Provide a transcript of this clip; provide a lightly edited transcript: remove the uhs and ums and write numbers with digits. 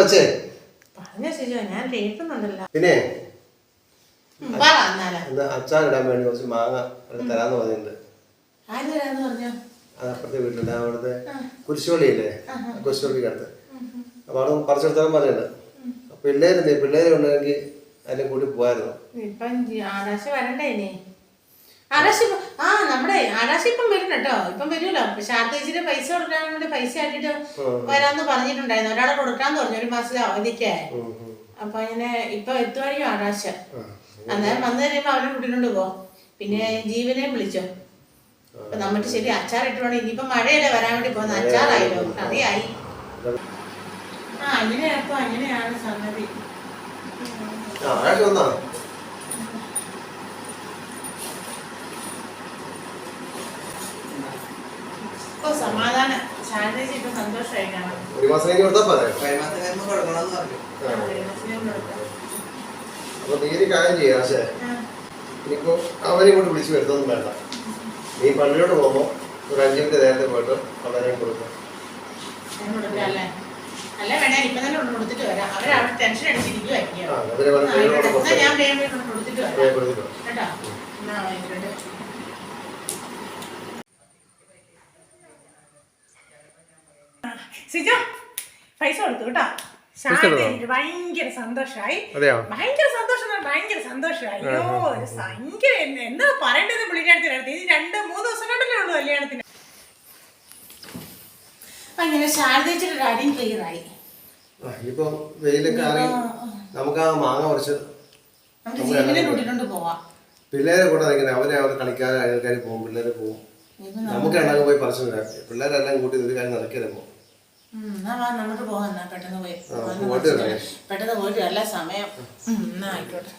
വെച്ചേ പറഞ്ഞ ശരിയോ ഞാൻ കേൾക്കുന്നുണ്ടല്ലോ. പിന്നെ അച്ചാർ ഇടാൻ വേണ്ടി കുറച്ച് മാങ്ങ തരാന്ന് പറഞ്ഞിട്ടുണ്ട്. അത് അപ്പുറത്തെ വീട്ടിലുണ്ട്, അവിടുത്തെ കുരിശുപള്ളിയില്ലേ, കുരിശുപള്ളിക്കടുത്ത്. അപ്പൊ അവിടെ പറിച്ചെടുത്താലും പറഞ്ഞിട്ടുണ്ട്. പിള്ളേര് ഉണ്ടെങ്കിൽ അതിനെ കൂടി പോയായിരുന്നു. നമ്മുടെ ആകാശം ഇപ്പം വരും കേട്ടോ, ഇപ്പം വരുമല്ലോ. ശാരദ പൈസ കൊടുക്കാൻ വേണ്ടി പൈസ ആക്കിട്ട് വരാന്ന് പറഞ്ഞിട്ടുണ്ടായിരുന്നു. ഒരാളെ കൊടുക്കാന്ന് പറഞ്ഞു, ഒരു മാസത്തെ അവധിക്ക്. അപ്പൊ അങ്ങനെ ഇപ്പൊ എത്തുവായിരിക്കും ആകാശം. അന്നേരം വന്നു കഴിയുമ്പോ അവനെ കുട്ടിനോട് പോ. പിന്നെ ജീവനെയും വിളിച്ചോ. അപ്പൊ നമുക്ക് ശരി അച്ചാർ ഇട്ട് വേണം. ഇനിയിപ്പോ മഴയല്ലേ വരാൻ വേണ്ടി പോകുന്ന, അച്ചാറായല്ലോ, കറിയായി. അങ്ങനെയപ്പോ അങ്ങനെയാണ് സംഗതി. സമാധാനം. ശാരദയ്ക്ക് ഇപ്പൊ സന്തോഷമായി കാണാം. അപ്പൊ നീ കാര്യം ചെയ്യാം. പക്ഷേ ഇനിയിപ്പോ അവരെ കൊണ്ട് വിളിച്ചു വരുത്തൊന്നും വേണ്ട. നീ പള്ളിയോട് പോകുമ്പോ ഒരു 5 മിനിറ്റ് നേരത്തെ പോയിട്ട് അവരെ കൊടുക്കാം. അല്ല വേണേ ഇപ്പൊ തന്നെ കൊടുത്തിട്ട് വരാം. അവരവിടെ ടെൻഷൻ അടിച്ചിരിക്കുവായിരിക്കും. ഞാൻ വേഗം കൊടുത്തിട്ട് വരാം കേട്ടോ. സിജോ പൈസ കൊടുത്തു കേട്ടോ. ഭയങ്കര സന്തോഷായി, ഭയങ്കര സന്തോഷമായി. അയ്യോ ഭയങ്കര എന്താ പറയേണ്ടത് പുള്ളിക്കാരത്തിനടുത്ത്. ഇനി 2-3 ദിവസം കൊണ്ടല്ലേ ഉള്ളൂ കല്യാണത്തിന്. അങ്ങനെ ശാരദയുടെ കാര്യം ക്ലിയർ ആയി. ഇനിയിപ്പോ വെയിലൊക്കെ ആയി, നമുക്ക് ആ മാങ്ങ കുറച്ച് കൂട്ടിക്കൊണ്ട് പോവാം. പിള്ളേരെ കൂടെ നിൽക്കുന്നത് അവരെ കളിക്കാതെ അയൽക്കാർ പോകും, പിള്ളേരെ പോകും. നമുക്ക് എണ്ണ പോയി പറിച്ചു വരാം. പിള്ളേരെല്ലാം കൂട്ടി ഒരു കാര്യം നടക്കില്ല. നമുക്ക് പോകാം, പെട്ടെന്ന് പോയി പെട്ടെന്ന് പോയിട്ട് എല്ലാ സമയം. ആയിക്കോട്ടെ.